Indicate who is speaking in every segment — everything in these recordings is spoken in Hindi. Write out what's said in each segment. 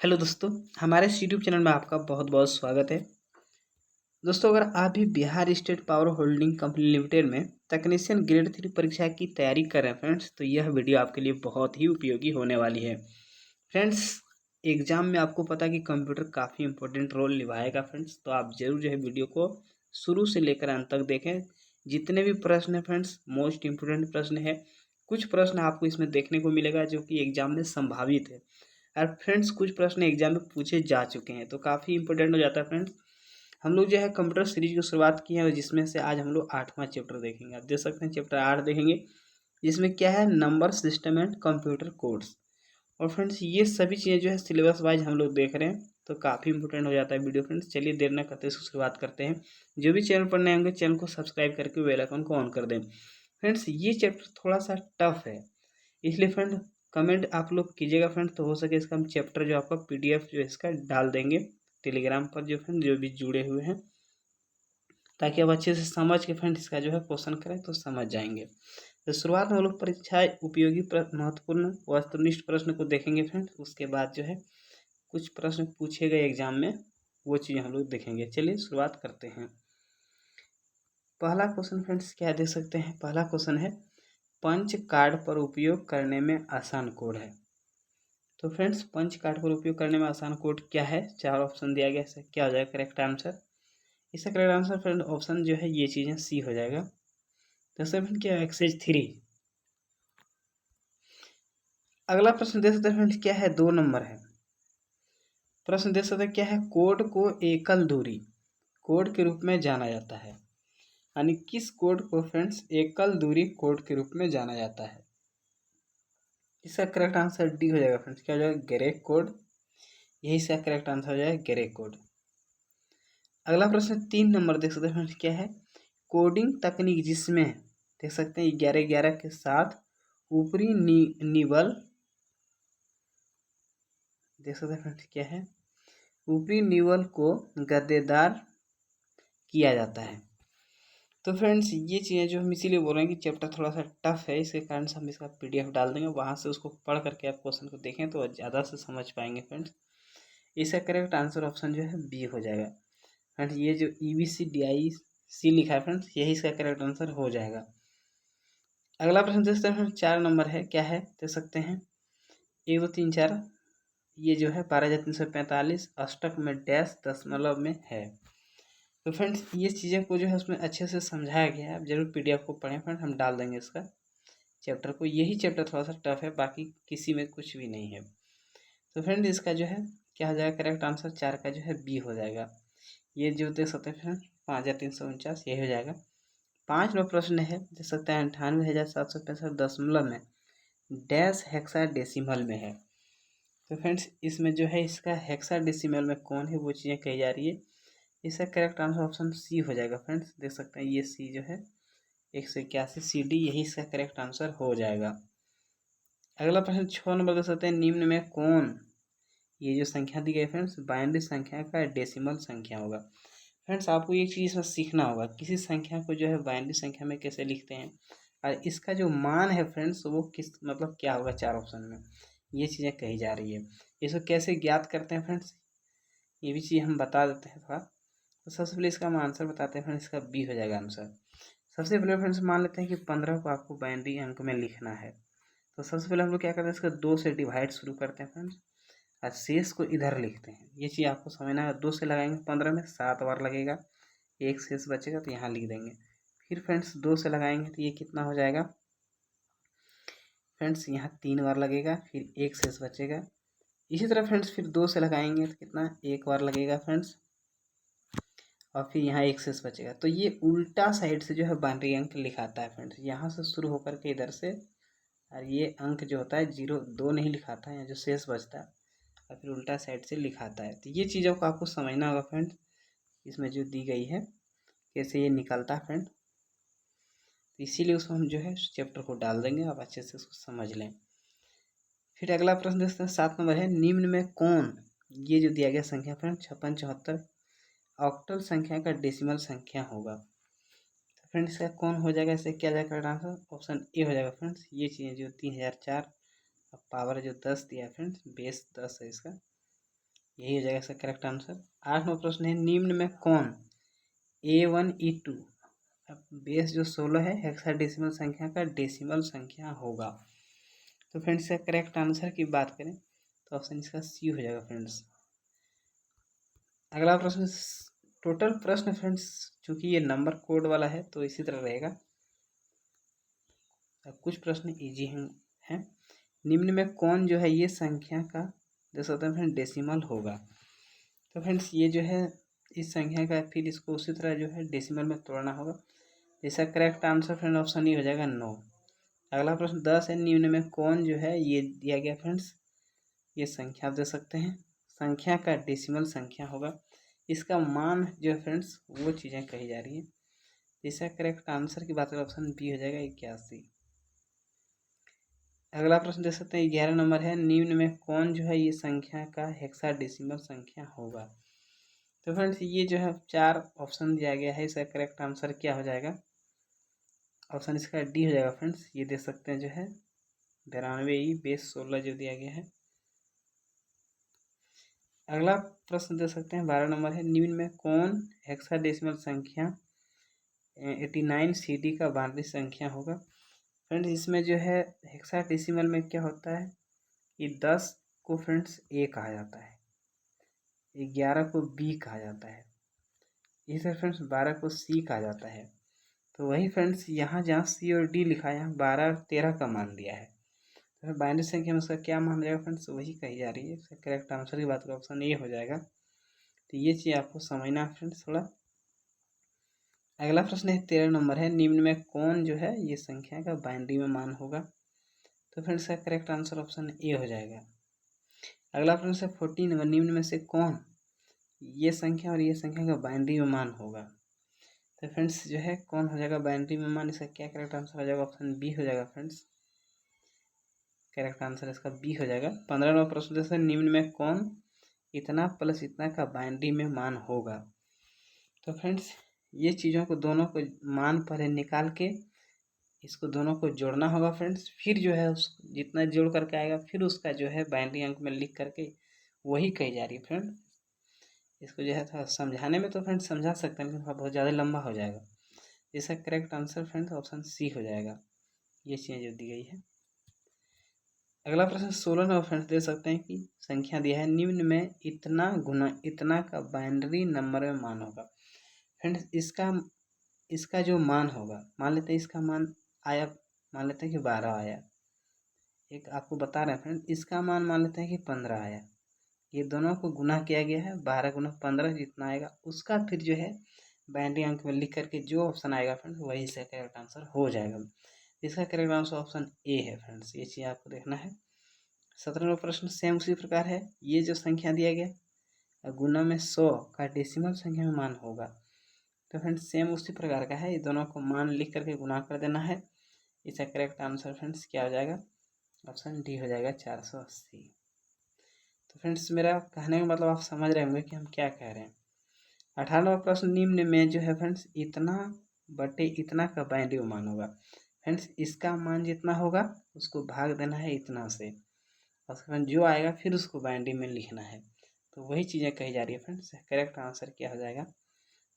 Speaker 1: हेलो दोस्तों, हमारे इस यूट्यूब चैनल में आपका बहुत बहुत स्वागत है। दोस्तों, अगर आप भी Bihar state power holding company limited में तकनीशियन ग्रेड 3 परीक्षा की तैयारी कर रहे हैं फ्रेंड्स, तो यह वीडियो आपके लिए बहुत ही उपयोगी होने वाली है। फ्रेंड्स, एग्जाम में आपको पता है कि कंप्यूटर काफ़ी इंपॉर्टेंट रोल निभाएगा फ्रेंड्स, तो आप जरूर जो है वीडियो को शुरू से लेकर अंत तक देखें। जितने भी प्रश्न हैं फ्रेंड्स, मोस्ट इम्पोर्टेंट प्रश्न है। कुछ प्रश्न आपको इसमें देखने को मिलेगा जो कि एग्जाम में संभावित है, और फ्रेंड्स कुछ प्रश्न एग्जाम में पूछे जा चुके हैं, तो काफ़ी इंपॉर्टेंट हो जाता है फ्रेंड्स। हम लोग जो है कंप्यूटर सीरीज की शुरुआत की है, और जिसमें से आज हम लोग 8वां चैप्टर देखेंगे। आप देख सकते हैं चैप्टर 8 देखेंगे, जिसमें क्या है, number system and computer codes. और फ्रेंड्स ये सभी चीज़ें जो है सिलेबस वाइज हम लोग देख रहे हैं, तो काफ़ी इंपॉर्टेंट हो जाता है वीडियो फ्रेंड्स। चलिए देर न करते इसको शुरुआत करते हैं। जो भी चैनल पर नए होंगे चैनल को सब्सक्राइब करके बेल आइकन को ऑन कर दें। फ्रेंड्स ये चैप्टर थोड़ा सा टफ है, इसलिए फ्रेंड कमेंट आप लोग कीजिएगा फ्रेंड, तो हो सके इसका हम चैप्टर जो आपका पीडीएफ जो है इसका डाल देंगे टेलीग्राम पर, जो फ्रेंड जो भी जुड़े हुए हैं, ताकि आप अच्छे से समझ के फ्रेंड इसका जो है क्वेश्चन करें तो समझ जाएंगे। तो शुरुआत में हम लोग परीक्षा उपयोगी महत्वपूर्ण वस्तुनिष्ठ प्रश्न को देखेंगे फ्रेंड। उसके बाद जो है कुछ प्रश्न पूछे गए एग्जाम में, वो चीज़ हम लोग देखेंगे। चलिए शुरुआत करते हैं। पहला क्वेश्चन फ्रेंड्स क्या देख सकते हैं। पहला क्वेश्चन है, पंच कार्ड पर उपयोग करने में आसान कोड है। तो फ्रेंड्स पंच कार्ड पर उपयोग करने में आसान कोड क्या है। 4 ऑप्शन दिया गया है, क्या हो जाएगा करेक्ट आंसर। इसका करेक्ट आंसर फ्रेंड ऑप्शन जो है ये चीज़ें सी हो जाएगा। तो फ्रेंड क्या है, एक्सरसाइज 3। अगला प्रश्न दे सकते हैं फ्रेंड्स, क्या है, 2 नंबर है। प्रश्न दे सकते हैं क्या है, कोड को एकल दूरी कोड के रूप में जाना जाता है। यानी किस कोड को फ्रेंड्स एकल दूरी कोड के रूप में जाना जाता है। इसका करेक्ट आंसर डी हो जाएगा फ्रेंड्स, क्या हो जाएगा, ग्रे कोड। यही इसका करेक्ट आंसर हो जाएगा, ग्रे कोड। अगला प्रश्न 3 नंबर देख सकते हैं फ्रेंड्स, क्या है, कोडिंग तकनीक जिसमें देख सकते हैं 11 के साथ ऊपरी निवल देख सकते हैं फ्रेंड्स, क्या है, ऊपरी निवल को गद्देदार किया जाता है। तो फ्रेंड्स ये चीज़ें जो हम इसीलिए बोल रहे हैं कि चैप्टर थोड़ा सा टफ है, इसके कारण से हम इसका पीडीएफ डाल देंगे, वहाँ से उसको पढ़ करके आप क्वेश्चन को देखें तो ज़्यादा से समझ पाएंगे फ्रेंड्स। इसका करेक्ट आंसर ऑप्शन जो है बी हो जाएगा फ्रेंड्स। ये जो EBCDIC लिखा है फ्रेंड्स, यही इसका करेक्ट आंसर हो जाएगा। अगला प्रश्न देख सकते हैं 4 नंबर है, क्या है देख सकते हैं, 1 2 3 4। ये जो है 12,345 अष्टक में डैश दशमलव में है। तो फ्रेंड्स ये चीज़ें को जो है उसमें अच्छे से समझाया गया है, आप जरूर पीडीएफ को पढ़ें फ्रेंड, हम डाल देंगे इसका चैप्टर को। यही चैप्टर थोड़ा सा टफ है, बाकी किसी में कुछ भी नहीं है। तो फ्रेंड इसका जो है क्या हो जाएगा, करेक्ट आंसर 4 का जो है बी हो जाएगा। ये जो देख सकते हैं फ्रेंड 5,349 यही हो जाएगा। 5 नंबर प्रश्न है, देख सकते हैं 98,765 दशमलव में डैश हेक्सा डेसिमल में है। तो फ्रेंड्स इसमें जो है इसका हेक्सा डेसिमल में कौन है वो चीज़ें कही जा रही है। इसका करेक्ट आंसर ऑप्शन सी हो जाएगा फ्रेंड्स, देख सकते हैं ये सी जो है 181 CD, यही इसका करेक्ट आंसर हो जाएगा। अगला प्रश्न 6 नंबर देख सकते हैं, निम्न में कौन, ये जो संख्या दी गई फ्रेंड्स बाइनरी संख्या का डेसिमल संख्या होगा। फ्रेंड्स आपको एक चीज़ इसमें सीखना होगा, किसी संख्या को जो है बाइनरी संख्या में कैसे लिखते हैं, और इसका जो मान है फ्रेंड्स वो किस मतलब क्या होगा 4 ऑप्शन में, ये चीज़ें कही जा रही है। इसको कैसे ज्ञात करते हैं फ्रेंड्स, ये भी चीज़ हम बता देते हैं थोड़ा। तो सबसे पहले इसका हम आंसर बताते हैं फ्रेंड्स, इसका बी हो जाएगा आंसर। सबसे पहले फ्रेंड्स मान लेते हैं कि 15 को आपको बाइनरी अंक में लिखना है। तो सबसे पहले हम लोग क्या करते हैं, इसका 2 से डिवाइड शुरू करते हैं फ्रेंड्स, और शेष को इधर लिखते हैं। ये चीज़ आपको समझना है, 2 से लगाएंगे 15 में 7 बार लगेगा, एक शेष बचेगा तो यहाँ लिख देंगे। फिर फ्रेंड्स 2 से लगाएंगे तो ये कितना हो जाएगा फ्रेंड्स, यहाँ 3 बार लगेगा, फिर एक शेष बचेगा। इसी तरह फ्रेंड्स फिर 2 से लगाएंगे तो कितना, एक बार लगेगा फ्रेंड्स, और फिर यहाँ एक शेष बचेगा। तो ये उल्टा साइड से जो है बाइनरी अंक लिखाता है फ्रेंड्स, यहाँ से शुरू होकर के इधर से, और ये अंक जो होता है 0 2 नहीं लिखाता है, यहाँ जो शेष बचता है और फिर उल्टा साइड से लिखाता है। तो ये चीज़ों को आपको समझना होगा फ्रेंड्स, इसमें जो दी गई है कैसे ये निकलता है फ्रेंड। तो इसीलिए उसको हम जो है चैप्टर को डाल देंगे, आप अच्छे से उसको समझ लें। फिर अगला प्रश्न देखते हैं 7 नंबर है, निम्न में कौन, ये जो दिया गया संख्या फ्रेंड 56 74 ऑक्टल संख्या का डेसिमल संख्या होगा। तो फ्रेंड्स इसका कौन हो जाएगा, इससे क्या जाएगा आंसर, ऑप्शन ए हो जाएगा फ्रेंड्स। ये चीज़ें जो 3004 पावर जो 10 दिया है फ्रेंड्स, बेस 10 है इसका, यही हो जाएगा इसका करेक्ट आंसर। 8वां प्रश्न है, निम्न में कौन A1 E2 अब बेस जो 16 है हेक्साडेसिमल संख्या का डेसिमल संख्या होगा। तो फ्रेंड्स इसका करेक्ट आंसर की बात करें तो ऑप्शन इसका सी हो जाएगा फ्रेंड्स। अगला प्रश्न, टोटल प्रश्न फ्रेंड्स चूंकि ये नंबर कोड वाला है तो इसी तरह रहेगा। अब कुछ प्रश्न इजी हैं। निम्न में कौन जो है ये संख्या का देख सकते हैं फ्रेंड डेसिमल होगा। तो फ्रेंड्स ये जो है इस संख्या का फिर इसको उसी तरह जो है डेसिमल में तोड़ना होगा। इसका correct answer friend option E हो जाएगा 9। अगला प्रश्न 10 है, निम्न में कौन जो है ये दिया गया फ्रेंड्स ये संख्या आप दे सकते हैं संख्या का डेसिमल संख्या होगा। इसका मान जो है फ्रेंड्स वो चीज़ें कही जा रही है। इसका करेक्ट आंसर की बात करें ऑप्शन बी हो जाएगा 81। अगला प्रश्न देख सकते हैं 11 नंबर है, निम्न में कौन जो है ये संख्या का हेक्साडेसिमल संख्या होगा। तो फ्रेंड्स ये जो है 4 ऑप्शन दिया गया है, इसका करेक्ट आंसर क्या हो जाएगा, ऑप्शन इसका डी हो जाएगा फ्रेंड्स। ये देख सकते हैं जो है 92 बेस 16 जो दिया गया है। अगला प्रश्न देख सकते हैं 12 नंबर है, निम्न में कौन हेक्साडेसिमल संख्या 89 CD का बाइनरी संख्या होगा। फ्रेंड्स इसमें जो है हेक्साडेसिमल में क्या होता है कि 10 को फ्रेंड्स ए कहा जाता है, 11 को बी कहा जाता है, इसे फ्रेंड्स 12 को सी कहा जाता है। तो वही फ्रेंड्स यहाँ जहाँ सी और डी लिखा है 12 और 13 का मान दिया है। तो बाइनरी संख्या में उसका क्या मान जाएगा फ्रेंड्स वही कही जा रही है। इसका करेक्ट आंसर की बात करें ऑप्शन ए हो जाएगा। तो ये चीज़ आपको समझना है फ्रेंड्स थोड़ा। अगला प्रश्न है 13 नंबर है, निम्न में कौन जो है ये संख्या का बाइनरी में मान होगा। तो फ्रेंड्स का करेक्ट आंसर ऑप्शन ए हो जाएगा। अगला प्रश्न है 14 नंबर, निम्न में से कौन ये संख्या और ये संख्या का बाइनरी में मान होगा। तो फ्रेंड्स जो है कौन हो जाएगा बाइनरी में मान, इसका क्या करेक्ट आंसर हो जाएगा, ऑप्शन बी हो जाएगा फ्रेंड्स। करेक्ट आंसर इसका बी हो जाएगा। 15वां प्रश्न जैसे निम्न में कौन इतना प्लस इतना का बाइनरी में मान होगा। तो फ्रेंड्स ये चीज़ों को दोनों को मान पहले निकाल के इसको दोनों को जोड़ना होगा फ्रेंड्स, फिर जो है उस जितना जोड़ करके आएगा फिर उसका जो है बाइनरी अंक में लिख करके वही कही जा रही है फ्रेंड। इसको जो है थोड़ा समझाने में तो फ्रेंड्स समझा सकते हैं लेकिन बहुत ज़्यादा लंबा हो जाएगा। इसका correct answer friends option C हो जाएगा, ये चीज़ें जो दी गई है। अगला प्रश्न 16 नंबर फ्रेंड्स दे सकते हैं कि संख्या दिया है, निम्न में इतना गुना इतना का बाइनरी नंबर में मान होगा। फ्रेंड्स इसका जो मान होगा, मान लेते हैं इसका मान आया, मान लेते हैं कि 12 आया, एक आपको बता रहे हैं फ्रेंड इसका मान लेते हैं कि 15 आया। ये दोनों को गुना किया गया है, 12 गुना 15 जितना आएगा उसका फिर जो है बाइनरी अंक में लिख करके जो ऑप्शन आएगा फ्रेंड्स वही इसका करेक्ट आंसर हो जाएगा। इसका करेक्ट आंसर ऑप्शन ए है फ्रेंड्स, ये चीज़ आपको देखना है। 17वां प्रश्न सेम उसी प्रकार है, ये जो संख्या दिया गया गुना में 100 का डेसिमल संख्या में मान होगा। तो फ्रेंड्स सेम उसी प्रकार का है, ये दोनों को मान लिख करके गुना कर देना है। इसका करेक्ट आंसर फ्रेंड्स क्या हो जाएगा, ऑप्शन डी हो जाएगा 480। तो फ्रेंड्स मेरा कहने का मतलब आप समझ रहे होंगे कि हम क्या कह रहे हैं। 18वां प्रश्न, निम्न में जो है फ्रेंड्स इतना बटे इतना का बाइनरी मान होगा। फ्रेंड्स इसका मान जितना होगा उसको भाग देना है इतना से, उसके बाद जो आएगा फिर उसको बाइनरी में लिखना है। तो वही चीज़ें कही जा रही है फ्रेंड्स। करेक्ट आंसर क्या हो जाएगा,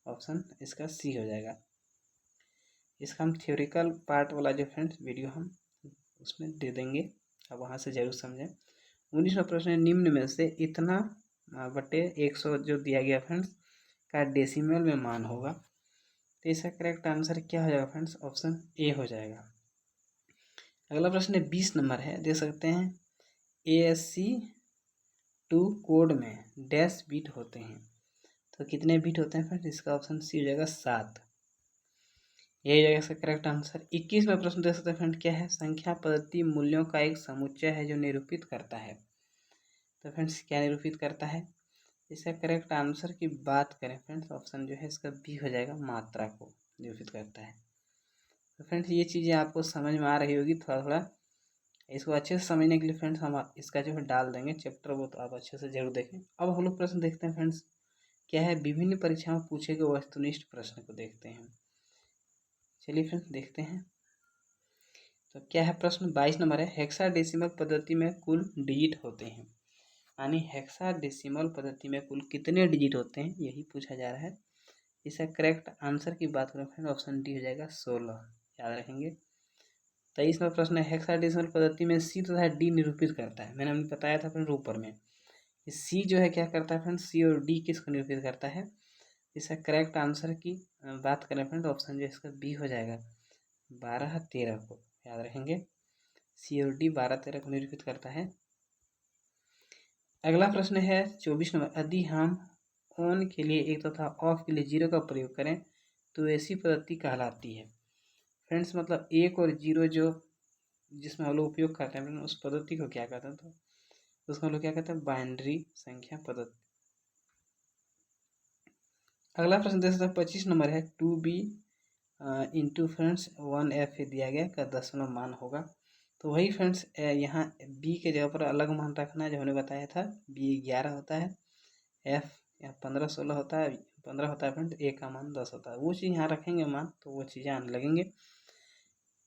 Speaker 1: ऑप्शन इसका सी हो जाएगा। इसका हम थ्योरिकल पार्ट वाला जो फ्रेंड्स वीडियो हम उसमें दे देंगे, आप वहाँ से जरूर समझें। 19वां प्रश्न, निम्न में से इतना बटे 100 जो दिया गया फ्रेंड्स का डेसिमल में मान होगा। तो इसका करेक्ट आंसर क्या हो जाएगा फ्रेंड्स, ऑप्शन ए हो जाएगा। अगला प्रश्न 20 नंबर है, देख सकते हैं ASC2 कोड में डैश बीट होते हैं। तो कितने बीट होते हैं फ्रेंड्स, इसका ऑप्शन सी हो जाएगा 7, यही जाएगा इसका करेक्ट आंसर। 21वां प्रश्न देख सकते हैं फ्रेंड क्या है, संख्या पद्धति मूल्यों का एक समुच्चय है जो निरूपित करता है। तो फ्रेंड्स क्या निरूपित करता है, इसका करेक्ट आंसर की बात करें फ्रेंड्स ऑप्शन जो है इसका बी हो जाएगा, मात्रा को निरूपित करता है। तो फ्रेंड्स ये चीज़ें आपको समझ में आ रही होगी थोड़ा थोड़ा, इसको अच्छे से समझने के लिए फ्रेंड्स हम इसका जो है डाल देंगे चैप्टर, वो तो आप अच्छे से जरूर देखें। अब हम लोग प्रश्न देखते हैं फ्रेंड्स क्या है, विभिन्न परीक्षाओं में पूछे गए वस्तुनिष्ठ प्रश्न को देखते हैं। चलिए फ्रेंड्स देखते हैं। तो क्या है प्रश्न 22 नंबर है, हेक्साडेसिमल पद्धति में कुल डिजिट होते हैं। यानी हेक्साडेसिमल पद्धति में कुल कितने डिजिट होते हैं, यही पूछा जा रहा है। इसका करेक्ट आंसर की बात करें फ्रेंड, ऑप्शन डी हो जाएगा 16, याद रखेंगे। 23वां प्रश्न है, हेक्साडेसिमल पद्धति में सी तथा डी निरूपित करता है। मैंने अभी बताया था फ्रेंड ऊपर में, सी जो है क्या करता है फ्रेंड, सी और डी किसको निरूपित करता है। इसका करेक्ट आंसर की बात करें फ्रेंड, ऑप्शन जो इसका बी हो जाएगा 12 13 को, याद रखेंगे। सी और डी 12 13 को निरूपित करता है। अगला प्रश्न है 24 नंबर, यदि हम ऑन के लिए 1 तथा ऑफ के लिए 0 का प्रयोग करें तो ऐसी पद्धति कहलाती है। फ्रेंड्स मतलब 1 और 0 जो जिसमें हम लोग उपयोग करते हैं उस पद्धति को क्या कहते हैं, तो उसको हम लोग क्या कहते हैं, बाइनरी संख्या पद्धति। अगला प्रश्न देख सकते हैं 25 नंबर है, 2b इंटू फ्रेंड्स 1f दिया गया का 10वां मान होगा। तो वही फ्रेंड्स यहाँ b के जगह पर अलग मान रखना है, जो हमने बताया था b 11 होता है, f यहाँ 15 16 होता है, 15 होता है फ्रेंड्स, a का मान 10 होता है। वो चीज़ यहाँ रखेंगे मान, तो वो चीज़ें आने लगेंगे।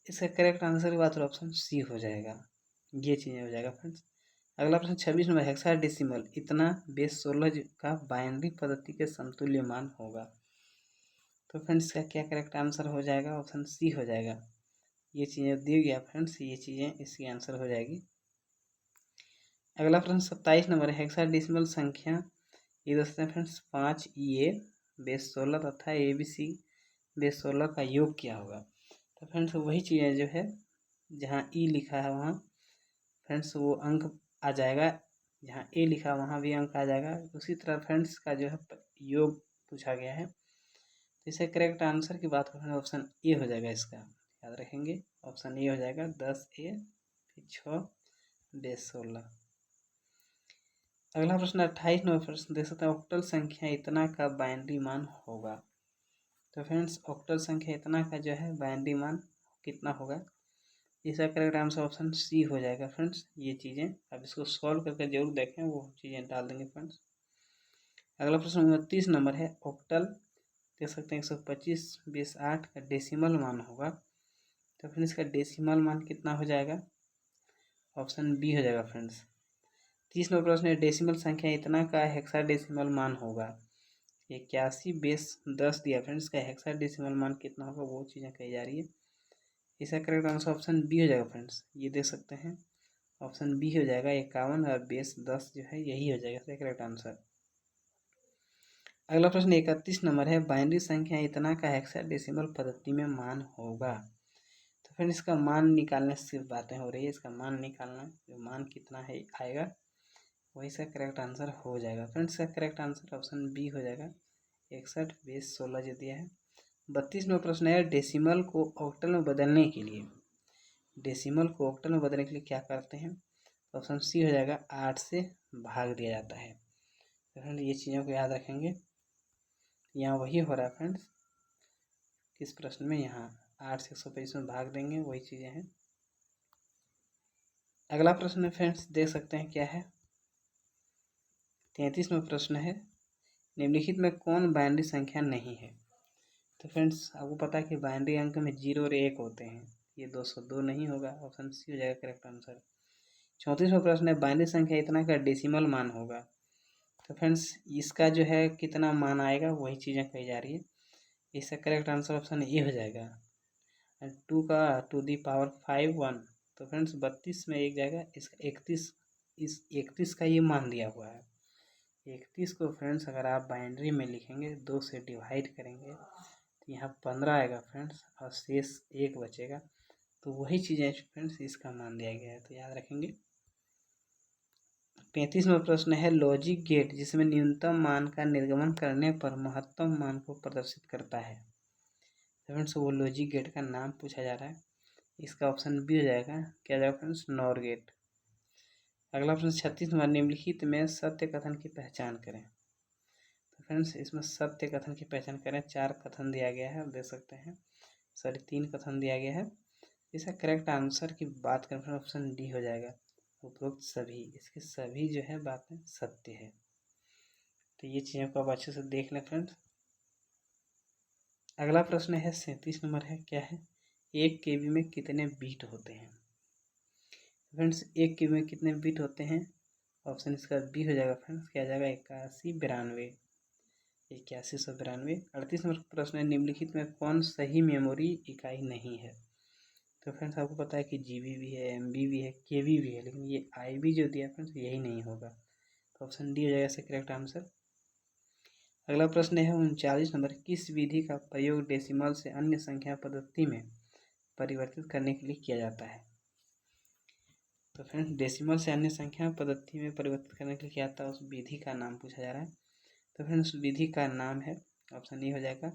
Speaker 1: इसका करेक्ट आंसर की बात तो ऑप्शन सी हो जाएगा, ये चीज़ें हो जाएगा फ्रेंड्स। अगला प्रश्न 26 नंबर, हेक्साडेसिमल इतना बेस 16 का बाइनरी पद्धति के समतुल्य मान होगा। तो फ्रेंड्स इसका क्या करेक्ट आंसर हो जाएगा, ऑप्शन सी हो जाएगा। ये चीज़ें दी गया फ्रेंड्स, ये चीज़ें इसकी आंसर हो जाएगी। अगला प्रश्न 27 नंबर है, हेक्साडेसिमल संख्या ये दोस्तों फ्रेंड्स 5 बेस 16 तथा ABC बेस 16 का योग क्या होगा। तो फ्रेंड्स वही चीज़ें जो है जहाँ ई लिखा है वहाँ फ्रेंड्स वो अंक आ जाएगा, जहाँ ए लिखा वहाँ भी अंक आ जाएगा। उसी तरह फ्रेंड्स का जो है योग पूछा गया है, तो इसे करेक्ट आंसर की बात करें ऑप्शन ए हो जाएगा इसका, याद रखेंगे। ऑप्शन ए हो जाएगा 10A फिर 6 बेस 16। अगला प्रश्न 28 नंबर प्रश्न देख सकते हैं, ऑक्टल संख्या इतना का बाइनरी मान होगा। तो फ्रेंड्स ऑक्टल संख्या इतना का जो है बाइनरी मान कितना होगा, इसका करेक्ट आंसर ऑप्शन सी हो जाएगा फ्रेंड्स। ये चीज़ें अब इसको सॉल्व करके जरूर देखें, वो चीज़ें डाल देंगे फ्रेंड्स। अगला प्रश्न 29 नंबर है, ऑक्टल देख सकते हैं 125 बेस 8 का डेसिमल मान होगा। तो फ्रेंड्स इसका डेसिमल मान कितना हो जाएगा, ऑप्शन बी हो जाएगा फ्रेंड्स। 30 नंबर प्रश्न है, डेसिमल संख्या इतना का हेक्साडेसिमल मान होगा। 81 बेस 10 दिया फ्रेंड्स, का हेक्साडेसिमल मान कितना होगा, वो चीज़ें कही जा रही है। इसका करेक्ट आंसर ऑप्शन बी हो जाएगा फ्रेंड्स, ये देख सकते हैं ऑप्शन बी हो जाएगा 51 और बेस 10 जो है यही हो जाएगा इसका करेक्ट आंसर। अगला प्रश्न 31 नंबर है, बाइनरी संख्या इतना का हेक्साडेसिमल पद्धति में मान होगा। तो फिर इसका मान निकालने से सिर्फ बातें हो रही है, इसका मान निकालना, जो मान कितना है आएगा वही इसका करेक्ट आंसर हो जाएगा। फ्रेंड्स इसका करेक्ट आंसर ऑप्शन बी हो जाएगा 61 बेस 16 जो दिया है। 32 नंबर प्रश्न है, डेसिमल को ऑक्टल में बदलने के लिए, डेसिमल को ऑक्टल में बदलने के लिए क्या करते हैं। ऑप्शन सी हो जाएगा 8 से भाग दिया जाता है। तो फ्रेंड ये चीज़ों को याद रखेंगे, यहाँ वही हो रहा है फ्रेंड्स किस प्रश्न में, यहाँ 8 से 125 में भाग देंगे, वही चीज़ें हैं। अगला प्रश्न फ्रेंड्स देख सकते हैं क्या है, 33 में प्रश्न है, निम्नलिखित में कौन बाइनरी संख्या नहीं है। तो फ्रेंड्स आपको पता है कि बाइनरी अंक में 0 और 1 होते हैं, ये 202 नहीं होगा, ऑप्शन सी हो जाएगा करेक्ट आंसर। 34वां प्रश्न है, बाइनरी संख्या इतना का डेसिमल मान होगा। तो फ्रेंड्स इसका जो है कितना मान आएगा वही चीज़ें कही जा रही है, इसका करेक्ट आंसर ऑप्शन ए हो जाएगा 2 का टू दी पावर 5 1। तो फ्रेंड्स 32 में एक जाएगा, इसका 31, इस 31 का ये मान दिया हुआ है। 31 को फ्रेंड्स अगर आप बाइनरी में लिखेंगे 2 से डिवाइड करेंगे तो यहाँ 15 आएगा फ्रेंड्स, और शेष 1 बचेगा। तो वही चीज़ें फ्रेंड्स इसका मान दिया गया है, तो याद रखेंगे। 35वां प्रश्न है, लॉजिक गेट जिसमें न्यूनतम मान का निर्गमन करने पर महत्तम मान को प्रदर्शित करता है। तो फ्रेंड्स वो लॉजिक गेट का नाम पूछा जा रहा है, इसका ऑप्शन बी हो जाएगा, क्या जाएगा फ्रेंड्स, नॉर गेट। अगला प्रश्न 36 नंबर, निम्नलिखित में सत्य कथन की पहचान करें। तो फ्रेंड्स इसमें सत्य कथन की पहचान करें, 4 कथन दिया गया है, देख सकते हैं 3 कथन दिया गया है। इसका करेक्ट आंसर की बात करें फ्रेंड्स ऑप्शन डी हो जाएगा, उपरोक्त सभी, इसके सभी जो है बातें सत्य है। तो ये चीज़ों को आप अच्छे से देख लें फ्रेंड्स। अगला प्रश्न है 37 नंबर है, क्या है, 1 KB में कितने बीट होते हैं। फ्रेंड्स 1 KB में कितने बीट होते हैं, ऑप्शन इसका बी हो जाएगा फ्रेंड्स, क्या आ जाएगा 8192, 8192। 38 नंबर प्रश्न है, निम्नलिखित में कौन सही मेमोरी इकाई नहीं है? तो फ्रेंड्स आपको पता है कि जीबी भी है, एमबी भी है, केबी भी है, लेकिन ये आईबी जो दिया फ्रेंड्स यही नहीं होगा। तो ऑप्शन डी हो जाएगा इसका करेक्ट आंसर। अगला प्रश्न है 39 नंबर, किस विधि का प्रयोग डेसिमल से अन्य संख्या पद्धति में परिवर्तित करने के लिए किया जाता है? तो फ्रेंड्स डेसिमल से अन्य संख्या पद्धति में परिवर्तित करने के लिए क्या आता है, उस विधि का नाम पूछा जा रहा है। तो फ्रेंड्स विधि का नाम है, ऑप्शन ए हो जाएगा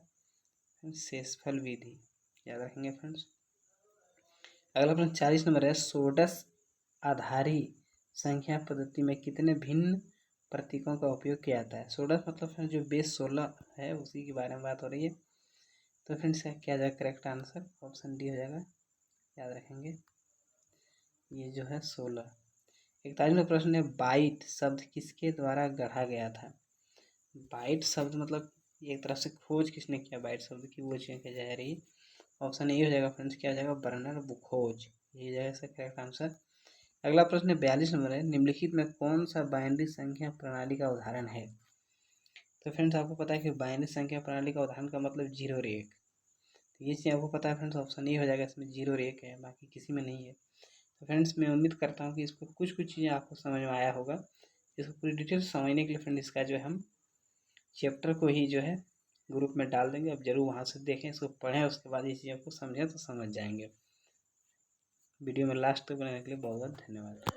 Speaker 1: शेषफल विधि, याद रखेंगे फ्रेंड्स। अगला प्रश्न 40 नंबर है, षोडश आधारी संख्या पद्धति में कितने भिन्न प्रतीकों का उपयोग किया जाता है? षोडश मतलब फ्रेंड्स जो बेस 16 है उसी के बारे में बात हो रही है। तो फ्रेंड्स क्या जाएगा करेक्ट आंसर, ऑप्शन डी हो जाएगा, याद रखेंगे ये जो है 16। 41वां प्रश्न है, बाइट शब्द किसके द्वारा गढ़ा गया था? बाइट शब्द मतलब एक तरफ से खोज किसने किया बाइट शब्द की, वो चीज़ क्या जा रही है। ऑप्शन ए हो जाएगा फ्रेंड्स, क्या हो जाएगा बर्नर बुखोज, ये जाएगा इसका करेक्ट आंसर। अगला प्रश्न 42 नंबर है, निम्नलिखित में कौन सा बाइनरी संख्या प्रणाली का उदाहरण है? तो फ्रेंड्स आपको पता है कि बाइनरी संख्या प्रणाली का उदाहरण का मतलब 0 और 1, तो ये चीज़ आपको पता है फ्रेंड्स, ऑप्शन ए हो जाएगा, इसमें 0 और 1 है, बाकी किसी में नहीं है। तो फ्रेंड्स मैं उम्मीद करता हूँ कि इसको कुछ चीज़ें आपको समझ में आया होगा। इसको पूरी डिटेल समझने के लिए फ्रेंड इसका जो है हम चैप्टर को ही जो है ग्रुप में डाल देंगे, अब जरूर वहाँ से देखें, इसको पढ़ें, उसके बाद ये चीज़ों को समझें तो समझ जाएंगे। वीडियो में लास्ट तक बनाने के लिए बहुत बहुत धन्यवाद।